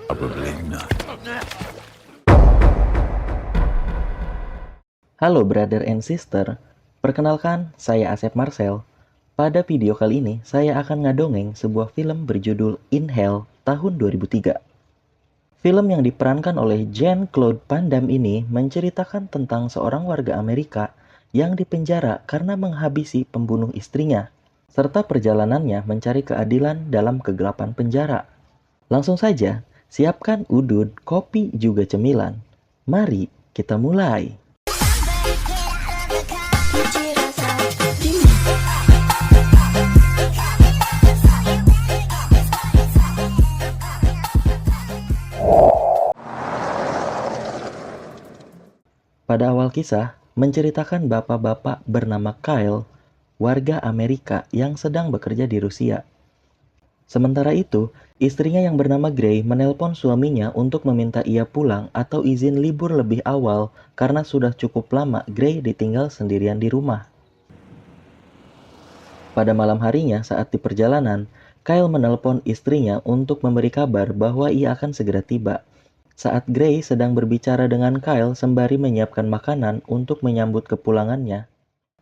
Probably not. Halo brother and sister, perkenalkan saya Asep Marcel. Pada video kali ini saya akan ngadongeng sebuah film berjudul In Hell tahun 2003. Film yang diperankan oleh Jean-Claude Van Damme ini menceritakan tentang seorang warga Amerika yang dipenjara karena menghabisi pembunuh istrinya, serta perjalanannya mencari keadilan dalam kegelapan penjara. Langsung saja, siapkan udud, kopi, juga cemilan. Mari kita mulai. Pada awal kisah, menceritakan bapak-bapak bernama Kyle, warga Amerika yang sedang bekerja di Rusia. Sementara itu, istrinya yang bernama Gray menelpon suaminya untuk meminta ia pulang atau izin libur lebih awal karena sudah cukup lama Gray ditinggal sendirian di rumah. Pada malam harinya saat di perjalanan, Kyle menelpon istrinya untuk memberi kabar bahwa ia akan segera tiba. Saat Gray sedang berbicara dengan Kyle sembari menyiapkan makanan untuk menyambut kepulangannya,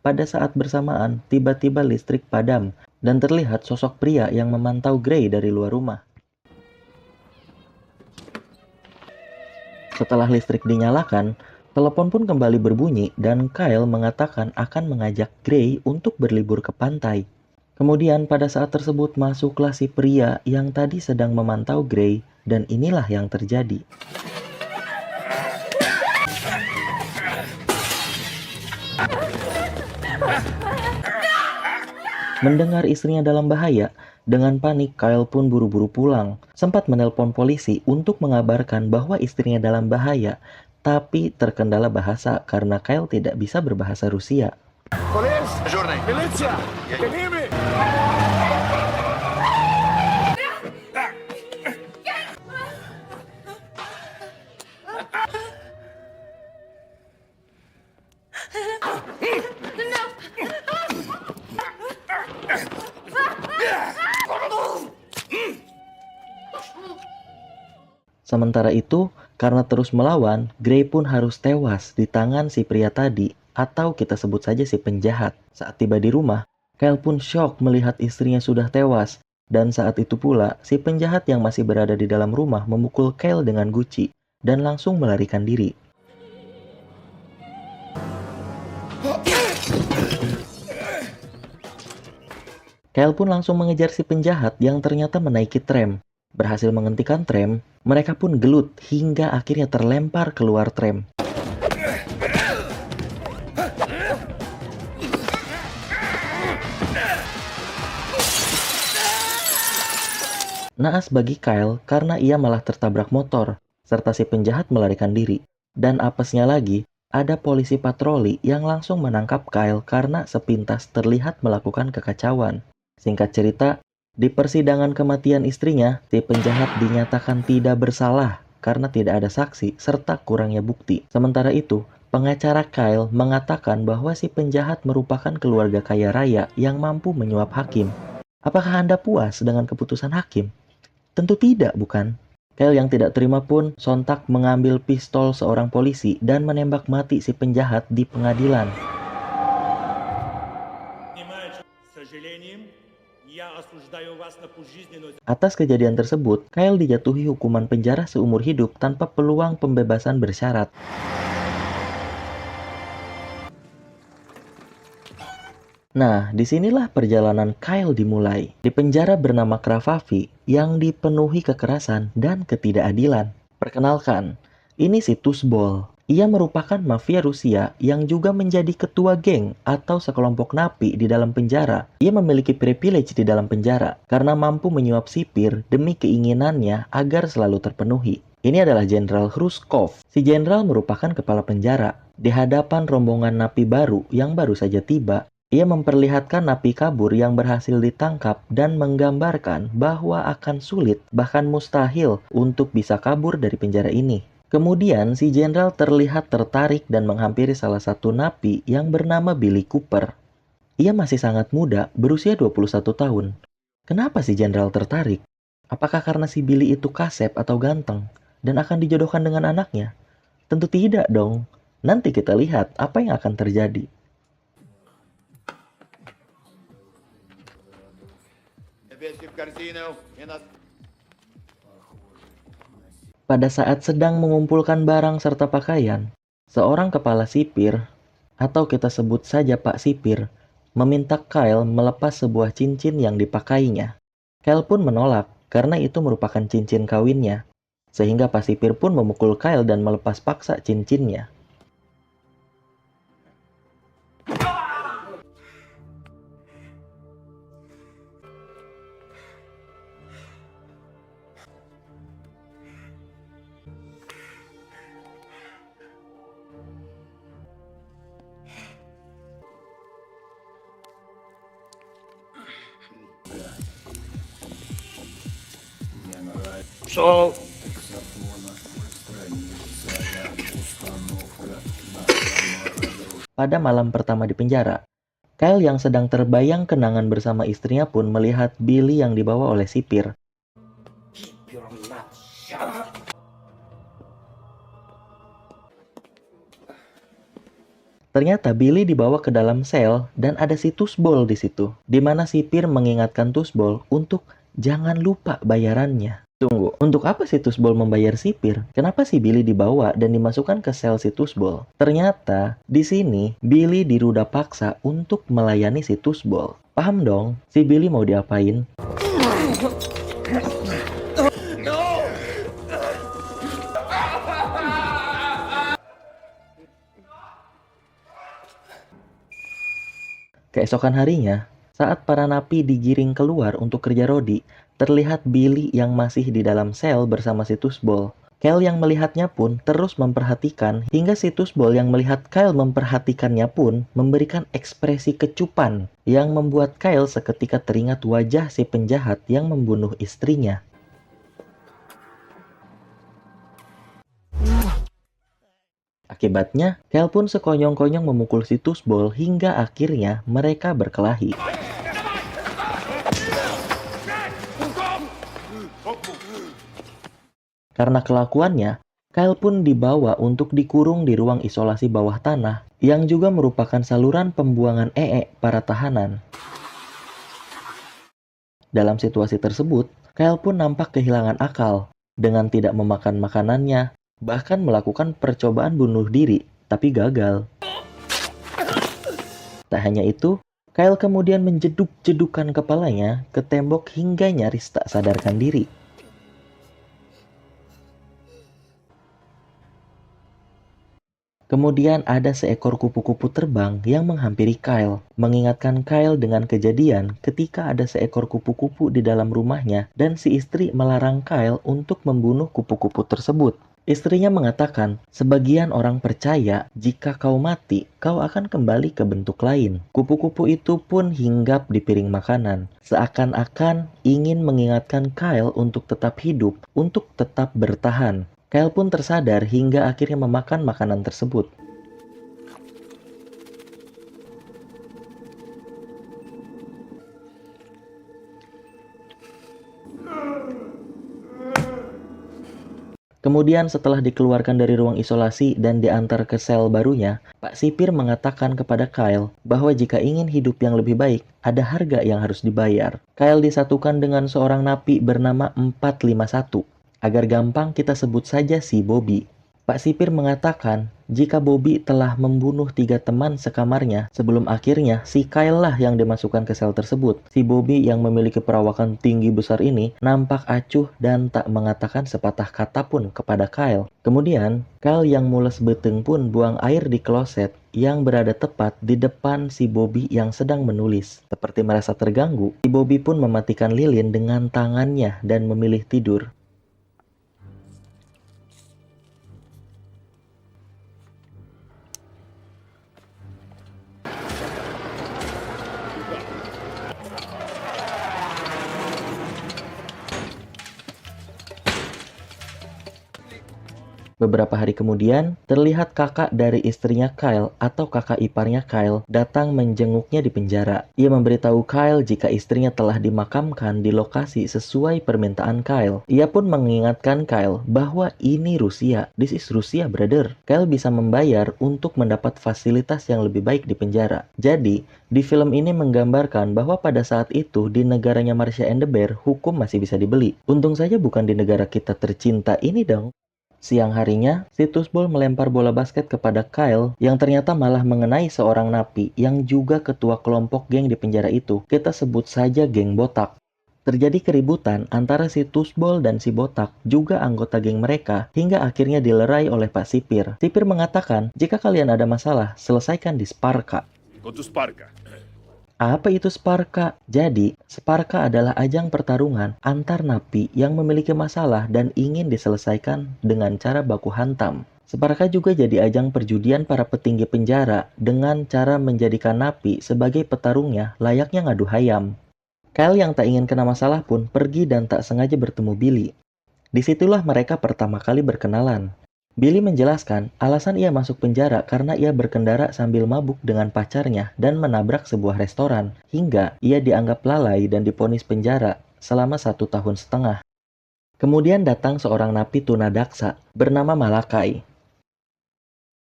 pada saat bersamaan tiba-tiba listrik padam dan terlihat sosok pria yang memantau Gray dari luar rumah. Setelah listrik dinyalakan, telepon pun kembali berbunyi dan Kyle mengatakan akan mengajak Gray untuk berlibur ke pantai. Kemudian pada saat tersebut masuklah si pria yang tadi sedang memantau Gray dan inilah yang terjadi. Mendengar istrinya dalam bahaya, dengan panik Kyle pun buru-buru pulang. Sempat menelpon polisi untuk mengabarkan bahwa istrinya dalam bahaya, tapi terkendala bahasa karena Kyle tidak bisa berbahasa Rusia. Sementara itu, karena terus melawan, Gray pun harus tewas di tangan si pria tadi, atau kita sebut saja si penjahat. Saat tiba di rumah, Kyle pun syok melihat istrinya sudah tewas, dan saat itu pula, si penjahat yang masih berada di dalam rumah memukul Kyle dengan guci, dan langsung melarikan diri. Kyle pun langsung mengejar si penjahat yang ternyata menaiki tram. Berhasil menghentikan tram, mereka pun gelut hingga akhirnya terlempar keluar tram. Naas bagi Kyle karena ia malah tertabrak motor, serta si penjahat melarikan diri. Dan apesnya lagi, ada polisi patroli yang langsung menangkap Kyle karena sepintas terlihat melakukan kekacauan. Singkat cerita, di persidangan kematian istrinya, si penjahat dinyatakan tidak bersalah karena tidak ada saksi serta kurangnya bukti. Sementara itu, pengacara Kyle mengatakan bahwa si penjahat merupakan keluarga kaya raya yang mampu menyuap hakim. Apakah Anda puas dengan keputusan hakim? Tentu tidak, bukan? Kyle yang tidak terima pun sontak mengambil pistol seorang polisi dan menembak mati si penjahat di pengadilan. Atas kejadian tersebut, Kyle dijatuhi hukuman penjara seumur hidup tanpa peluang pembebasan bersyarat. Nah, disinilah perjalanan Kyle dimulai. Di penjara bernama Kravavi yang dipenuhi kekerasan dan ketidakadilan. Perkenalkan, ini si Tuzbol. Ia merupakan mafia Rusia yang juga menjadi ketua geng atau sekelompok napi di dalam penjara. Ia memiliki privilege di dalam penjara karena mampu menyuap sipir demi keinginannya agar selalu terpenuhi. Ini adalah Jenderal Hrushkov. Si jenderal merupakan kepala penjara. Di hadapan rombongan napi baru yang baru saja tiba, ia memperlihatkan napi kabur yang berhasil ditangkap dan menggambarkan bahwa akan sulit bahkan mustahil untuk bisa kabur dari penjara ini. Kemudian si jenderal terlihat tertarik dan menghampiri salah satu napi yang bernama Billy Cooper. Ia masih sangat muda, berusia 21 tahun. Kenapa si jenderal tertarik? Apakah karena si Billy itu kasep atau ganteng dan akan dijodohkan dengan anaknya? Tentu tidak dong. Nanti kita lihat apa yang akan terjadi. Pada saat sedang mengumpulkan barang serta pakaian, seorang kepala sipir, atau kita sebut saja Pak Sipir, meminta Kyle melepas sebuah cincin yang dipakainya. Kyle pun menolak karena itu merupakan cincin kawinnya, sehingga Pak Sipir pun memukul Kyle dan melepas paksa cincinnya. So, Pada malam pertama di penjara, Kyle yang sedang terbayang kenangan bersama istrinya pun melihat Billy yang dibawa oleh sipir. Ternyata Billy dibawa ke dalam sel dan ada si Tusbol di situ, di mana sipir mengingatkan Tusbol untuk jangan lupa bayarannya. Tunggu, untuk apa si Tusbol membayar sipir? Kenapa si Billy dibawa dan dimasukkan ke sel si Tusbol? Ternyata di sini Billy diruda paksa untuk melayani si Tusbol. Paham dong, si Billy mau diapain? Keesokan harinya, saat para napi digiring keluar untuk kerja rodi, terlihat Billy yang masih di dalam sel bersama si Tusbol. Kyle yang melihatnya pun terus memperhatikan hingga si Tusbol yang melihat Kyle memperhatikannya pun memberikan ekspresi kecupan yang membuat Kyle seketika teringat wajah si penjahat yang membunuh istrinya. Akibatnya, Kyle pun sekonyong-konyong memukul si Tusbol hingga akhirnya mereka berkelahi. Karena kelakuannya, Kyle pun dibawa untuk dikurung di ruang isolasi bawah tanah yang juga merupakan saluran pembuangan para tahanan. Dalam situasi tersebut, Kyle pun nampak kehilangan akal dengan tidak memakan makanannya, bahkan melakukan percobaan bunuh diri, tapi gagal. Tak hanya itu, Kyle kemudian menjeduk-jedukan kepalanya ke tembok hingga nyaris tak sadarkan diri. Kemudian ada seekor kupu-kupu terbang yang menghampiri Kyle, mengingatkan Kyle dengan kejadian ketika ada seekor kupu-kupu di dalam rumahnya dan si istri melarang Kyle untuk membunuh kupu-kupu tersebut. Istrinya mengatakan, sebagian orang percaya jika kau mati, kau akan kembali ke bentuk lain. Kupu-kupu itu pun hinggap di piring makanan, seakan-akan ingin mengingatkan Kyle untuk tetap hidup, untuk tetap bertahan. Kyle pun tersadar hingga akhirnya memakan makanan tersebut. Kemudian setelah dikeluarkan dari ruang isolasi dan diantar ke sel barunya, Pak Sipir mengatakan kepada Kyle bahwa jika ingin hidup yang lebih baik, ada harga yang harus dibayar. Kyle disatukan dengan seorang napi bernama 451. Agar gampang kita sebut saja si Bobby. Pak Sipir mengatakan jika Bobby telah membunuh 3 teman sekamarnya sebelum akhirnya si Kyle lah yang dimasukkan ke sel tersebut. Si Bobby yang memiliki perawakan tinggi besar ini nampak acuh dan tak mengatakan sepatah kata pun kepada Kyle. Kemudian Kyle yang mules beteng pun buang air di kloset yang berada tepat di depan si Bobby yang sedang menulis. Seperti merasa terganggu, si Bobby pun mematikan lilin dengan tangannya dan memilih tidur. Beberapa hari kemudian, terlihat kakak dari istrinya Kyle atau kakak iparnya Kyle datang menjenguknya di penjara. Ia memberitahu Kyle jika istrinya telah dimakamkan di lokasi sesuai permintaan Kyle. Ia pun mengingatkan Kyle bahwa ini Rusia. This is Rusia, brother. Kyle bisa membayar untuk mendapat fasilitas yang lebih baik di penjara. Jadi, di film ini menggambarkan bahwa pada saat itu di negaranya Marsha and the Bear, hukum masih bisa dibeli. Untung saja bukan di negara kita tercinta ini dong. Siang harinya, si Tussball melempar bola basket kepada Kyle yang ternyata malah mengenai seorang napi yang juga ketua kelompok geng di penjara itu. Kita sebut saja geng botak. Terjadi keributan antara si Tussball dan si botak, juga anggota geng mereka, hingga akhirnya dilerai oleh Pak Sipir. Sipir mengatakan, jika kalian ada masalah, selesaikan di Sparka. Go to Sparka. Apa itu Sparka? Jadi, Sparka adalah ajang pertarungan antar napi yang memiliki masalah dan ingin diselesaikan dengan cara baku hantam. Sparka juga jadi ajang perjudian para petinggi penjara dengan cara menjadikan napi sebagai petarungnya layaknya ngadu hayam. Kyle yang tak ingin kena masalah pun pergi dan tak sengaja bertemu Billy. Disitulah mereka pertama kali berkenalan. Billy menjelaskan alasan ia masuk penjara karena ia berkendara sambil mabuk dengan pacarnya dan menabrak sebuah restoran, hingga ia dianggap lalai dan divonis penjara selama 1,5 tahun. Kemudian datang seorang napi tunadaksa bernama Malakai.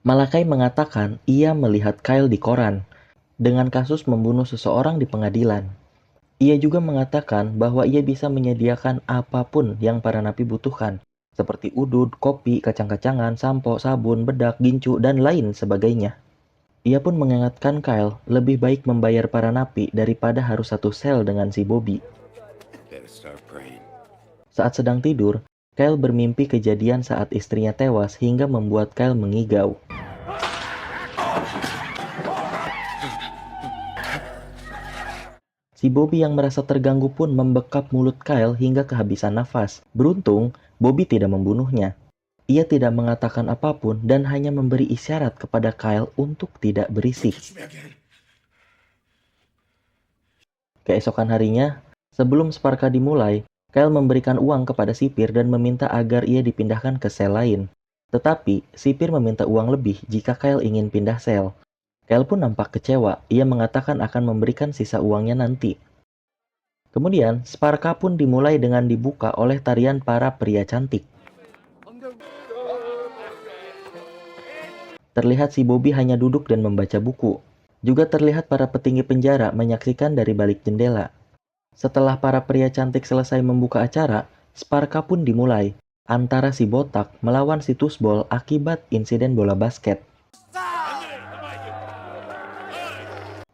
Malakai mengatakan ia melihat Kyle di koran dengan kasus membunuh seseorang di pengadilan. Ia juga mengatakan bahwa ia bisa menyediakan apapun yang para napi butuhkan, seperti udud, kopi, kacang-kacangan, sampo, sabun, bedak, gincu, dan lain sebagainya. Ia pun mengingatkan Kyle lebih baik membayar para napi daripada harus satu sel dengan si Bobby. Saat sedang tidur, Kyle bermimpi kejadian saat istrinya tewas hingga membuat Kyle mengigau. Si Bobby yang merasa terganggu pun membekap mulut Kyle hingga kehabisan nafas. Beruntung, Bobby tidak membunuhnya. Ia tidak mengatakan apapun dan hanya memberi isyarat kepada Kyle untuk tidak berisik. Keesokan harinya, sebelum Sparka dimulai, Kyle memberikan uang kepada sipir dan meminta agar ia dipindahkan ke sel lain. Tetapi, sipir meminta uang lebih jika Kyle ingin pindah sel. Kyle pun nampak kecewa. Ia mengatakan akan memberikan sisa uangnya nanti. Kemudian, Sparka pun dimulai dengan dibuka oleh tarian para pria cantik. Terlihat si Bobby hanya duduk dan membaca buku. Juga terlihat para petinggi penjara menyaksikan dari balik jendela. Setelah para pria cantik selesai membuka acara, Sparka pun dimulai antara si botak melawan si Tussball akibat insiden bola basket.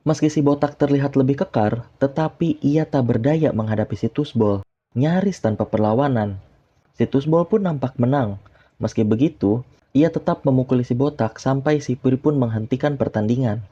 Meski si botak terlihat lebih kekar, tetapi ia tak berdaya menghadapi si Tussball, nyaris tanpa perlawanan. Si Tussball pun nampak menang. Meski begitu, ia tetap memukuli si botak sampai sipir pun menghentikan pertandingan.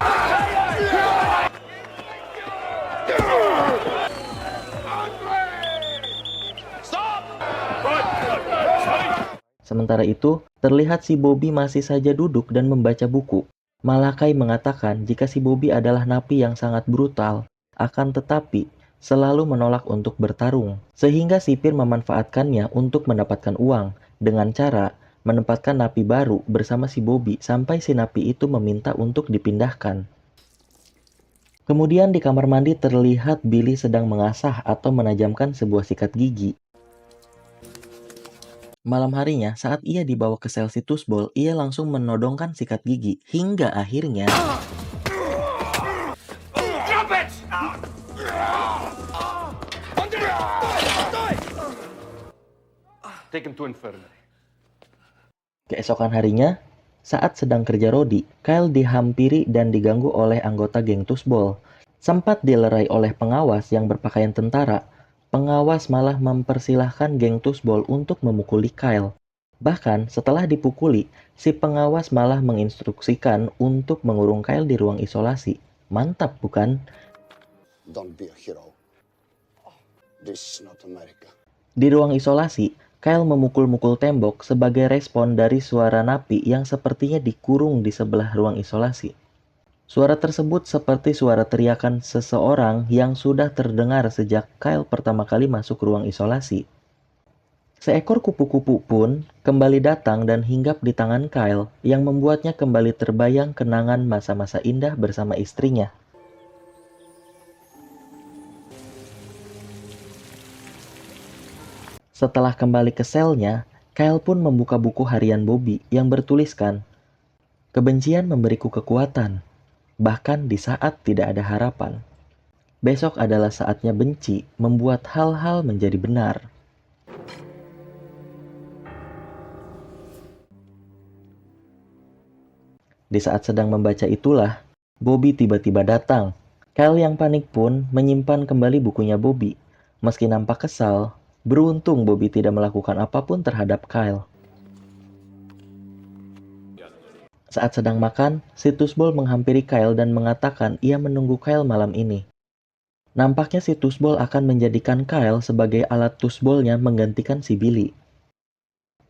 Sementara itu, terlihat si Bobby masih saja duduk dan membaca buku. Malakai mengatakan jika si Bobby adalah napi yang sangat brutal, akan tetapi selalu menolak untuk bertarung. Sehingga sipir memanfaatkannya untuk mendapatkan uang dengan cara menempatkan napi baru bersama si Bobby sampai si napi itu meminta untuk dipindahkan. Kemudian di kamar mandi terlihat Billy sedang mengasah atau menajamkan sebuah sikat gigi. Malam harinya, saat ia dibawa ke sel si Tussball, ia langsung menodongkan sikat gigi. Hingga akhirnya... Keesokan harinya, saat sedang kerja rodi, Kyle dihampiri dan diganggu oleh anggota geng Tussball. Sempat dilerai oleh pengawas yang berpakaian tentara. Pengawas malah mempersilahkan geng Tussball untuk memukuli Kyle. Bahkan setelah dipukuli, si pengawas malah menginstruksikan untuk mengurung Kyle di ruang isolasi. Mantap bukan? Don't be a hero. This is not America. Di ruang isolasi, Kyle memukul-mukul tembok sebagai respon dari suara napi yang sepertinya dikurung di sebelah ruang isolasi. Suara tersebut seperti suara teriakan seseorang yang sudah terdengar sejak Kyle pertama kali masuk ruang isolasi. Seekor kupu-kupu pun kembali datang dan hinggap di tangan Kyle yang membuatnya kembali terbayang kenangan masa-masa indah bersama istrinya. Setelah kembali ke selnya, Kyle pun membuka buku harian Bobby yang bertuliskan, "Kebencian memberiku kekuatan, bahkan di saat tidak ada harapan. Besok adalah saatnya benci membuat hal-hal menjadi benar." Di saat sedang membaca itulah, Bobby tiba-tiba datang. Kyle yang panik pun menyimpan kembali bukunya Bobby. Meski nampak kesal, beruntung Bobby tidak melakukan apapun terhadap Kyle. Saat sedang makan, si Tusbol menghampiri Kyle dan mengatakan ia menunggu Kyle malam ini. Nampaknya si Tusbol akan menjadikan Kyle sebagai alat Tusbolnya menggantikan si Billy.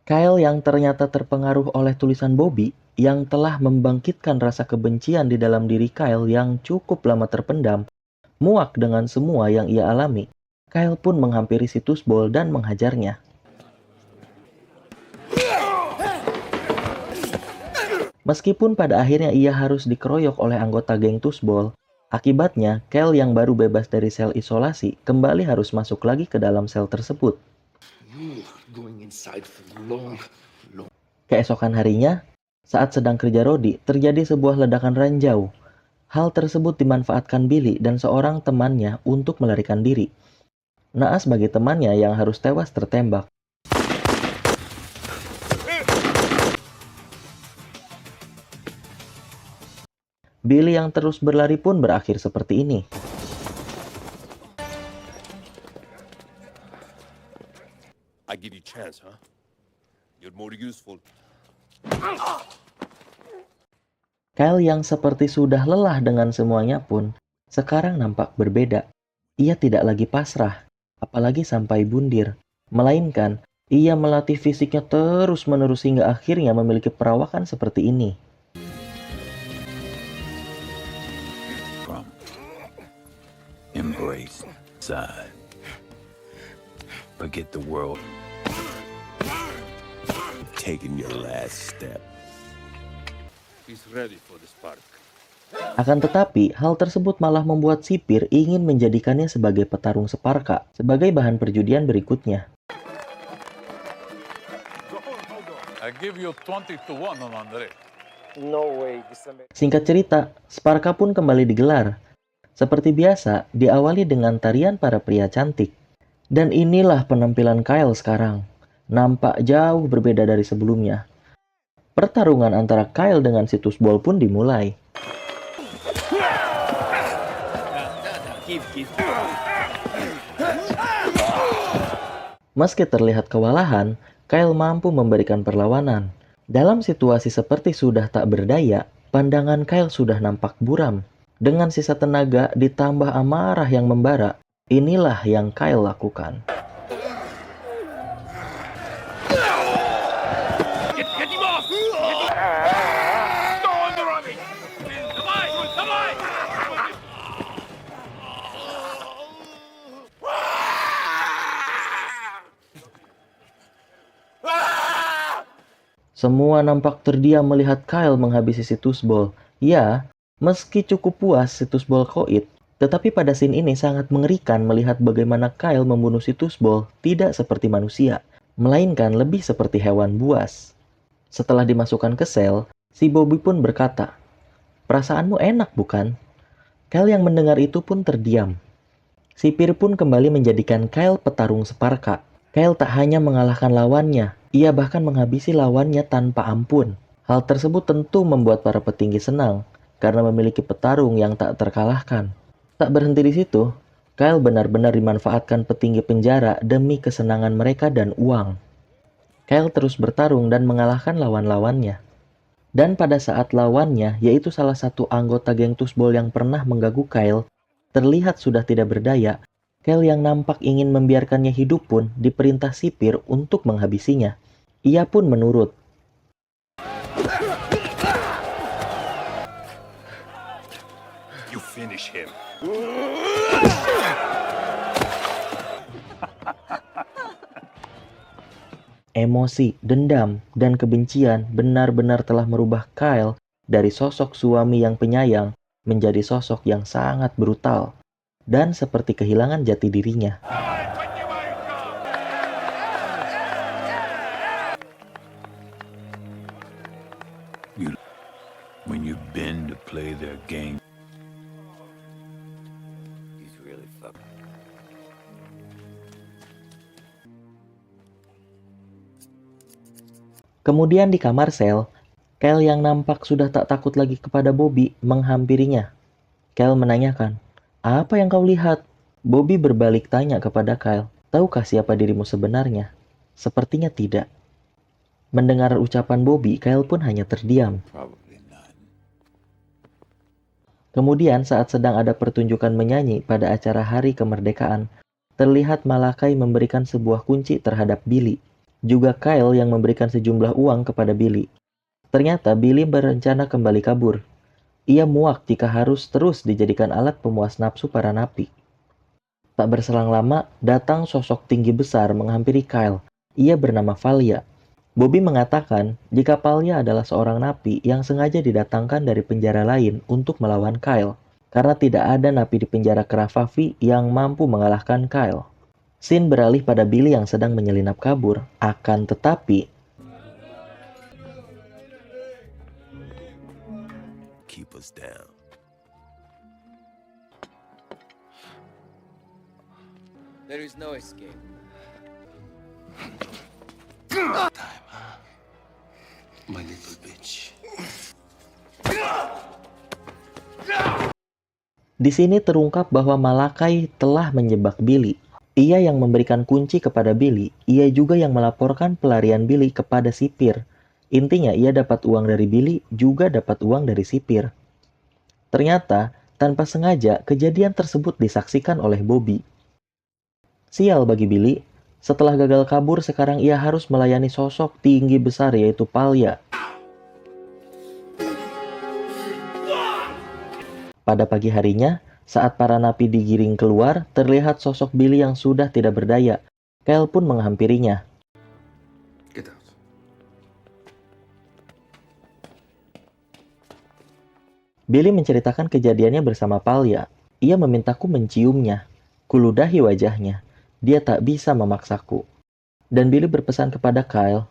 Kyle yang ternyata terpengaruh oleh tulisan Bobby yang telah membangkitkan rasa kebencian di dalam diri Kyle yang cukup lama terpendam, muak dengan semua yang ia alami. Kyle pun menghampiri si Tusbol dan menghajarnya. Meskipun pada akhirnya ia harus dikeroyok oleh anggota geng Tusbol, akibatnya Kyle yang baru bebas dari sel isolasi kembali harus masuk lagi ke dalam sel tersebut. Keesokan harinya, saat sedang kerja Rodi, terjadi sebuah ledakan ranjau. Hal tersebut dimanfaatkan Billy dan seorang temannya untuk melarikan diri. Naas bagi temannya yang harus tewas tertembak. Billy yang terus berlari pun berakhir seperti ini. I give you chance, huh? You're more useful. Kyle yang seperti sudah lelah dengan semuanya pun sekarang nampak berbeda. Ia tidak lagi pasrah, apalagi sampai bundir. Melainkan, ia melatih fisiknya terus-menerus hingga akhirnya memiliki perawakan seperti ini. Embrace side. Forget the world. Taking your last step. He's ready for the spark. Akan tetapi, hal tersebut malah membuat sipir ingin menjadikannya sebagai petarung Sparka, sebagai bahan perjudian berikutnya. I give you 20-1 on Andre. Singkat cerita, Sparka pun kembali digelar. Seperti biasa, diawali dengan tarian para pria cantik. Dan inilah penampilan Kyle sekarang. Nampak jauh berbeda dari sebelumnya. Pertarungan antara Kyle dengan si Tusbol pun dimulai. Meski terlihat kewalahan, Kyle mampu memberikan perlawanan. Dalam situasi seperti sudah tak berdaya, pandangan Kyle sudah nampak buram. Dengan sisa tenaga ditambah amarah yang membara, inilah yang Kyle lakukan. Semua nampak terdiam melihat Kyle menghabisi si Tusbol. Ya, meski cukup puas si Tusbol koit, tetapi pada scene ini sangat mengerikan melihat bagaimana Kyle membunuh si Tusbol tidak seperti manusia, melainkan lebih seperti hewan buas. Setelah dimasukkan ke sel, si Bobby pun berkata, "Perasaanmu enak bukan?" Kyle yang mendengar itu pun terdiam. Sipir pun kembali menjadikan Kyle petarung Sparka. Kyle tak hanya mengalahkan lawannya, ia bahkan menghabisi lawannya tanpa ampun. Hal tersebut tentu membuat para petinggi senang, karena memiliki petarung yang tak terkalahkan. Tak berhenti di situ, Kyle benar-benar dimanfaatkan petinggi penjara demi kesenangan mereka dan uang. Kyle terus bertarung dan mengalahkan lawan-lawannya. Dan pada saat lawannya, yaitu salah satu anggota geng Tusbol yang pernah mengganggu Kyle, terlihat sudah tidak berdaya, Kyle yang nampak ingin membiarkannya hidup pun diperintah sipir untuk menghabisinya. Ia pun menurut. You finish him. Emosi, dendam, dan kebencian benar-benar telah merubah Kyle dari sosok suami yang penyayang menjadi sosok yang sangat brutal dan seperti kehilangan jati dirinya. When you bend to play their game. He's really fucked. Kemudian di kamar sel, Kyle yang nampak sudah tak takut lagi kepada Bobby menghampirinya. Kyle menanyakan, "Apa yang kau lihat?" Bobby berbalik tanya kepada Kyle, "Tahukah siapa dirimu sebenarnya?" Sepertinya tidak. Mendengar ucapan Bobby, Kyle pun hanya terdiam. Probably not. Kemudian saat sedang ada pertunjukan menyanyi pada acara Hari Kemerdekaan, terlihat Malakai memberikan sebuah kunci terhadap Billy. Juga Kyle yang memberikan sejumlah uang kepada Billy. Ternyata Billy berencana kembali kabur. Ia muak jika harus terus dijadikan alat pemuas nafsu para napi. Tak berselang lama, datang sosok tinggi besar menghampiri Kyle. Ia bernama Valia. Bobby mengatakan jika Valia adalah seorang napi yang sengaja didatangkan dari penjara lain untuk melawan Kyle. Karena tidak ada napi di penjara Kravavi yang mampu mengalahkan Kyle. Scene beralih pada Billy yang sedang menyelinap kabur. Akan tetapi, Keep us down. There is no escape. My little bitch. di sini terungkap bahwa Malakai telah menjebak Billy. Ia yang memberikan kunci kepada Billy, ia juga yang melaporkan pelarian Billy kepada sipir. Intinya ia dapat uang dari Billy, juga dapat uang dari sipir. Ternyata, tanpa sengaja, kejadian tersebut disaksikan oleh Bobby. Sial bagi Billy, setelah gagal kabur sekarang ia harus melayani sosok tinggi besar yaitu Valia. Pada pagi harinya, saat para napi digiring keluar, terlihat sosok Billy yang sudah tidak berdaya. Kyle pun menghampirinya. Get out. Billy menceritakan kejadiannya bersama Valia. Ia memintaku menciumnya. Kuludahi wajahnya. Dia tak bisa memaksaku. Dan Billy berpesan kepada Kyle,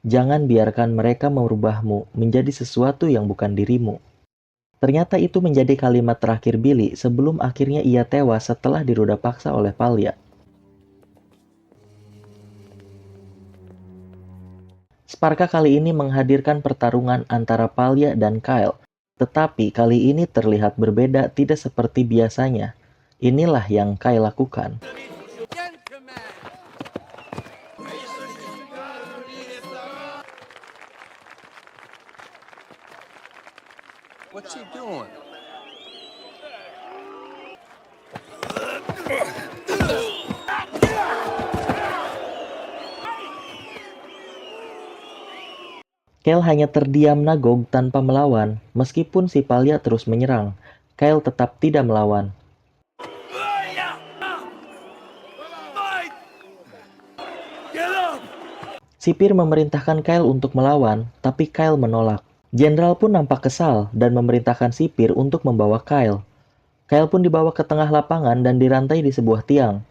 "Jangan biarkan mereka merubahmu menjadi sesuatu yang bukan dirimu." Ternyata itu menjadi kalimat terakhir Billy sebelum akhirnya ia tewas setelah diruda paksa oleh Valia. Sparka kali ini menghadirkan pertarungan antara Valia dan Kyle. Tetapi kali ini terlihat berbeda tidak seperti biasanya. Inilah yang Kyle lakukan. What's he doing? Kyle hanya terdiam nagok tanpa melawan. Meskipun si Valia terus menyerang, Kyle tetap tidak melawan. Sipir memerintahkan Kyle untuk melawan, tapi Kyle menolak. Jenderal pun nampak kesal dan memerintahkan sipir untuk membawa Kyle. Kyle pun dibawa ke tengah lapangan dan dirantai di sebuah tiang.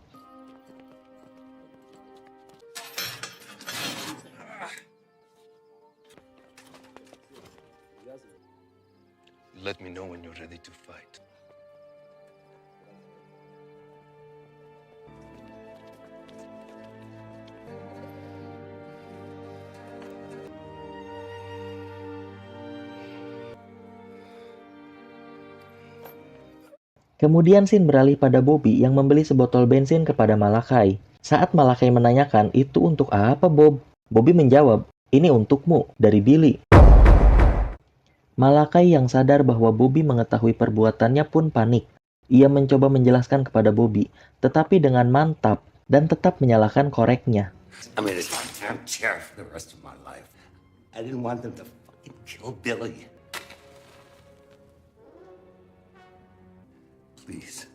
Let me know when you're ready to fight. Kemudian scene beralih pada Bobby yang membeli sebotol bensin kepada Malakai. Saat Malakai menanyakan, "Itu untuk apa, Bob?" Bobby menjawab, "Ini untukmu, dari Billy." Malakai yang sadar bahwa Bobby mengetahui perbuatannya pun panik. Ia mencoba menjelaskan kepada Bobby, tetapi dengan mantap dan tetap menyalahkan koreknya. I mean, it's my damn chair for the rest of my life. I didn't want them to fucking kill Billy. Please,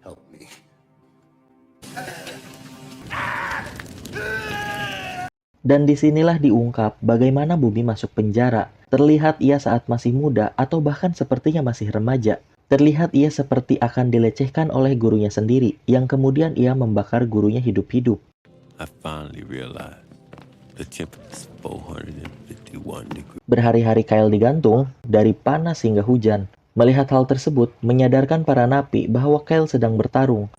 help me. Dan disinilah diungkap bagaimana Bobby masuk penjara. Terlihat ia saat masih muda atau bahkan sepertinya masih remaja. Terlihat ia seperti akan dilecehkan oleh gurunya sendiri, yang kemudian ia membakar gurunya hidup-hidup. I finally realized the temperature is 451 degrees. Berhari-hari Kyle digantung, dari panas hingga hujan. Melihat hal tersebut, menyadarkan para napi bahwa Kyle sedang bertarung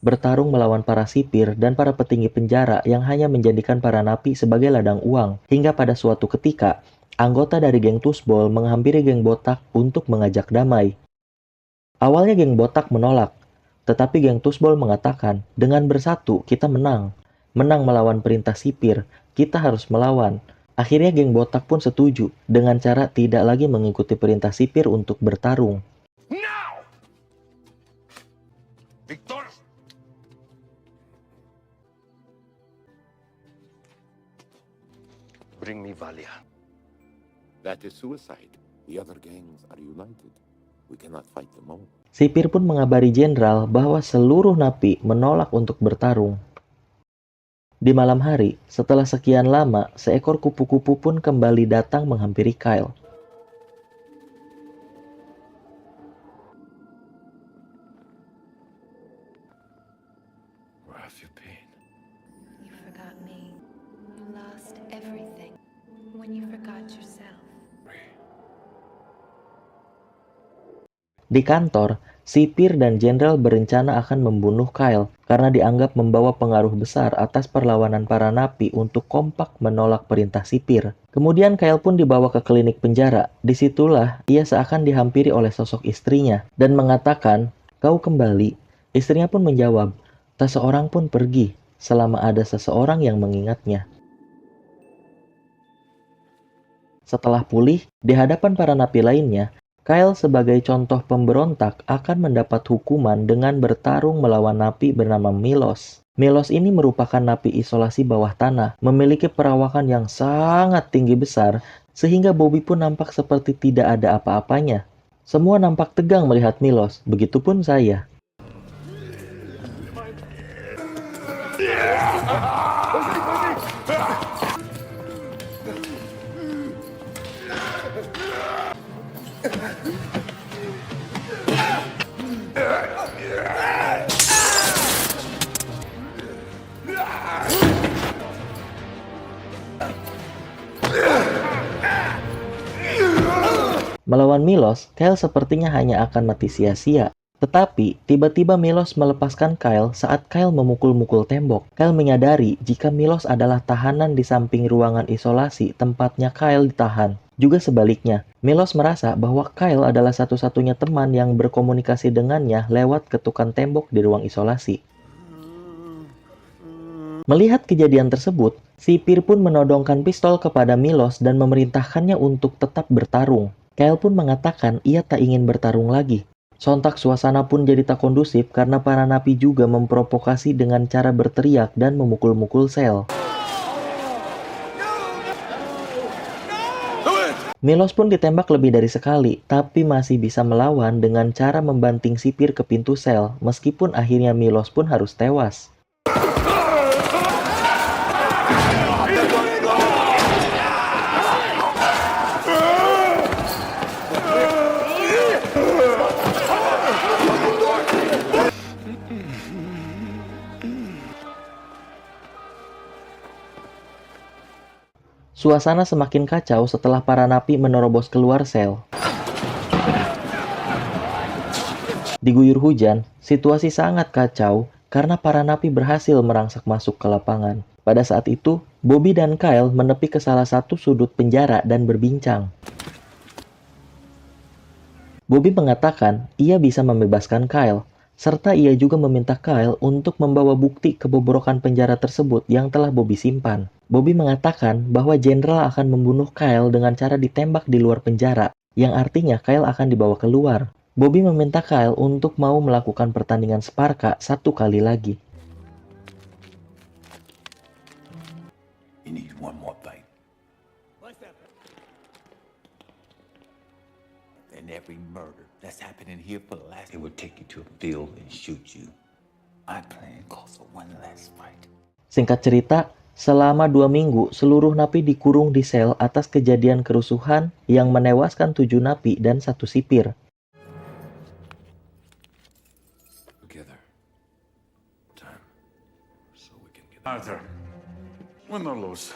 melawan para sipir dan para petinggi penjara yang hanya menjadikan para napi sebagai ladang uang. Hingga pada suatu ketika, anggota dari geng Tussball menghampiri geng botak untuk mengajak damai. Awalnya geng botak menolak, tetapi geng Tussball mengatakan, dengan bersatu kita menang. Menang melawan perintah sipir, kita harus melawan. Akhirnya geng botak pun setuju dengan cara tidak lagi mengikuti perintah sipir untuk bertarung. Victor! Bring me Valia. That is suicide. The other gangs are united. We cannot fight them all. Sipir pun mengabari jenderal bahwa seluruh napi menolak untuk bertarung. Di malam hari, setelah sekian lama, seekor kupu-kupu pun kembali datang menghampiri Kyle. Where have you been? You forgot me. You lost everything when you forgot yourself. Di kantor, sipir dan jenderal berencana akan membunuh Kyle karena dianggap membawa pengaruh besar atas perlawanan para napi untuk kompak menolak perintah sipir. Kemudian Kyle pun dibawa ke klinik penjara. Disitulah ia seakan dihampiri oleh sosok istrinya dan mengatakan, "Kau kembali." Istrinya pun menjawab, "Tak seorang pun pergi selama ada seseorang yang mengingatnya." Setelah pulih, di hadapan para napi lainnya, Kyle sebagai contoh pemberontak akan mendapat hukuman dengan bertarung melawan napi bernama Milos. Milos ini merupakan napi isolasi bawah tanah, memiliki perawakan yang sangat tinggi besar, sehingga Bobby pun nampak seperti tidak ada apa-apanya. Semua nampak tegang melihat Milos, begitupun saya. Melawan Milos, Kyle sepertinya hanya akan mati sia-sia. Tetapi, tiba-tiba Milos melepaskan Kyle saat Kyle memukul-mukul tembok. Kyle menyadari jika Milos adalah tahanan di samping ruangan isolasi tempatnya Kyle ditahan. Juga sebaliknya, Milos merasa bahwa Kyle adalah satu-satunya teman yang berkomunikasi dengannya lewat ketukan tembok di ruang isolasi. Melihat kejadian tersebut, sipir pun menodongkan pistol kepada Milos dan memerintahkannya untuk tetap bertarung. Kyle pun mengatakan ia tak ingin bertarung lagi. Sontak suasana pun jadi tak kondusif karena para napi juga memprovokasi dengan cara berteriak dan memukul-mukul sel. Milos pun ditembak lebih dari sekali, tapi masih bisa melawan dengan cara membanting sipir ke pintu sel, meskipun akhirnya Milos pun harus tewas. Suasana semakin kacau setelah para napi menerobos keluar sel. Diguyur hujan, situasi sangat kacau karena para napi berhasil merangsak masuk ke lapangan. Pada saat itu, Bobby dan Kyle menepi ke salah satu sudut penjara dan berbincang. Bobby mengatakan ia bisa membebaskan Kyle, serta ia juga meminta Kyle untuk membawa bukti kebobrokan penjara tersebut yang telah Bobby simpan. Bobby mengatakan bahwa jenderal akan membunuh Kyle dengan cara ditembak di luar penjara, yang artinya Kyle akan dibawa keluar. Bobby meminta Kyle untuk mau melakukan pertandingan Sparka satu kali lagi. You need one more fight. And every murder that's happening here for the last, they would take you to a field and shoot you. My plan calls for one last fight. Singkat cerita, Selama 2 minggu, seluruh napi dikurung di sel atas kejadian kerusuhan yang menewaskan 7 napi dan 1 sipir. Together. Time. So we can get Arthur, win or lose,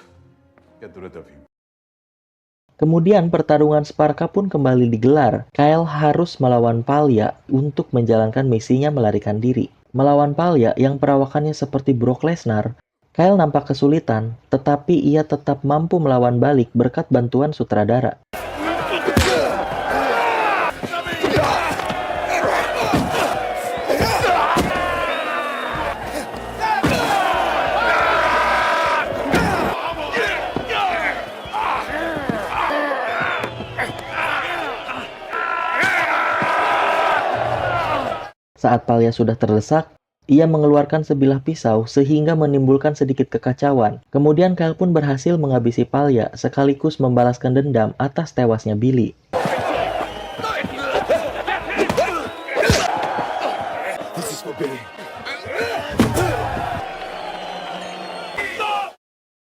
get rid of him. Kemudian pertarungan Sparka pun kembali digelar. Kyle harus melawan Palya untuk menjalankan misinya melarikan diri. Melawan Palya yang perawakannya seperti Brock Lesnar, Kyle nampak kesulitan, tetapi ia tetap mampu melawan balik berkat bantuan sutradara. Saat Palya sudah terdesak, ia mengeluarkan sebilah pisau sehingga menimbulkan sedikit kekacauan. Kemudian Kyle pun berhasil menghabisi Palya sekaligus membalaskan dendam atas tewasnya Billy.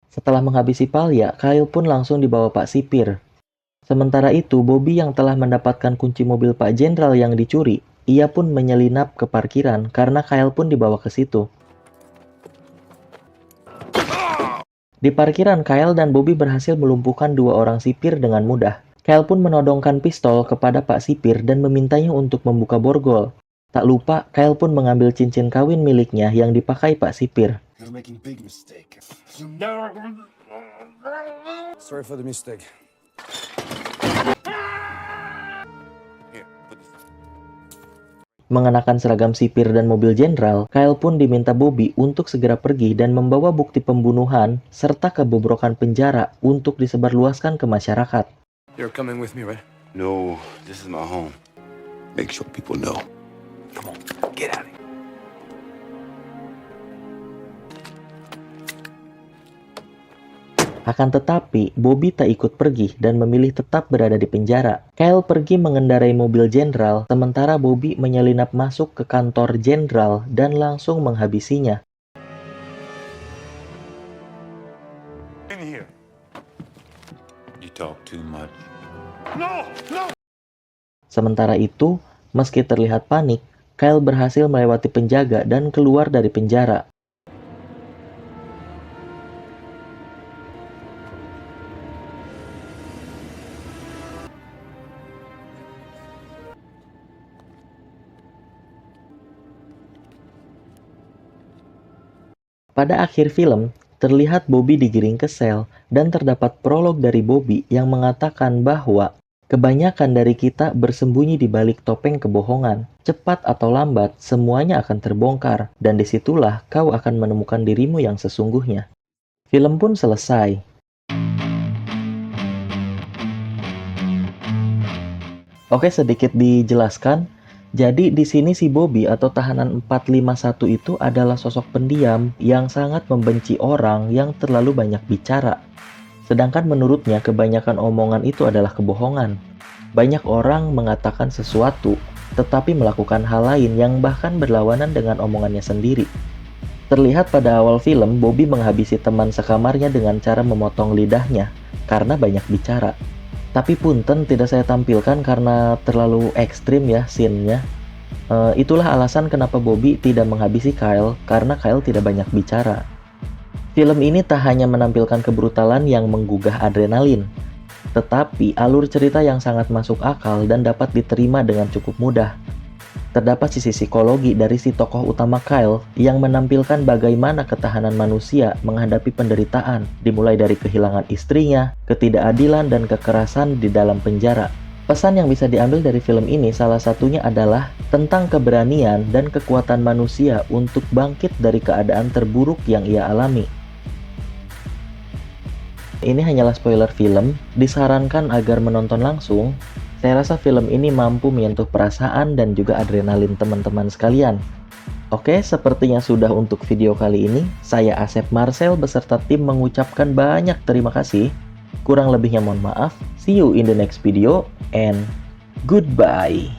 Setelah menghabisi Palya, Kyle pun langsung dibawa Pak Sipir. Sementara itu, Bobby yang telah mendapatkan kunci mobil Pak Jenderal yang dicuri, ia pun menyelinap ke parkiran karena Kyle pun dibawa ke situ. Di parkiran, Kyle dan Bobby berhasil melumpuhkan 2 orang sipir dengan mudah. Kyle pun menodongkan pistol kepada Pak Sipir dan memintanya untuk membuka borgol. Tak lupa, Kyle pun mengambil cincin kawin miliknya yang dipakai Pak Sipir. You're making big mistake. Sorry for the mistake. Here, put this on. Mengenakan seragam sipir dan mobil jenderal, Kyle pun diminta Bobby untuk segera pergi dan membawa bukti pembunuhan serta kebobrokan penjara untuk disebarluaskan ke masyarakat. You're coming with me, right? No, this is my home. Make sure people know. Come on, get out of here. Akan tetapi, Bobby tak ikut pergi dan memilih tetap berada di penjara. Kyle pergi mengendarai mobil jenderal, sementara Bobby menyelinap masuk ke kantor jenderal dan langsung menghabisinya. In here. You talk too much. No! No! Sementara itu, meski terlihat panik, Kyle berhasil melewati penjaga dan keluar dari penjara. Pada akhir film, terlihat Bobby digiring ke sel dan terdapat prolog dari Bobby yang mengatakan bahwa kebanyakan dari kita bersembunyi di balik topeng kebohongan. Cepat atau lambat, semuanya akan terbongkar dan disitulah kau akan menemukan dirimu yang sesungguhnya. Film pun selesai. Oke, sedikit dijelaskan. Jadi di sini si Bobby atau tahanan 451 itu adalah sosok pendiam yang sangat membenci orang yang terlalu banyak bicara. Sedangkan menurutnya kebanyakan omongan itu adalah kebohongan. Banyak orang mengatakan sesuatu, tetapi melakukan hal lain yang bahkan berlawanan dengan omongannya sendiri. Terlihat pada awal film, Bobby menghabisi teman sekamarnya dengan cara memotong lidahnya karena banyak bicara. Tapi punten tidak saya tampilkan karena terlalu ekstrim ya scene-nya. Itulah alasan kenapa Bobby tidak menghabisi Kyle, karena Kyle tidak banyak bicara. Film ini tak hanya menampilkan kebrutalan yang menggugah adrenalin, tetapi alur cerita yang sangat masuk akal dan dapat diterima dengan cukup mudah. Terdapat sisi psikologi dari si tokoh utama Kyle yang menampilkan bagaimana ketahanan manusia menghadapi penderitaan, dimulai dari kehilangan istrinya, ketidakadilan, dan kekerasan di dalam penjara. Pesan yang bisa diambil dari film ini salah satunya adalah tentang keberanian dan kekuatan manusia untuk bangkit dari keadaan terburuk yang ia alami. Ini hanyalah spoiler film, disarankan agar menonton langsung. Saya rasa film ini mampu menyentuh perasaan dan juga adrenalin teman-teman sekalian. Oke, sepertinya sudah untuk video kali ini. Saya Asep Marcel beserta tim mengucapkan banyak terima kasih. Kurang lebihnya mohon maaf. See you in the next video and goodbye.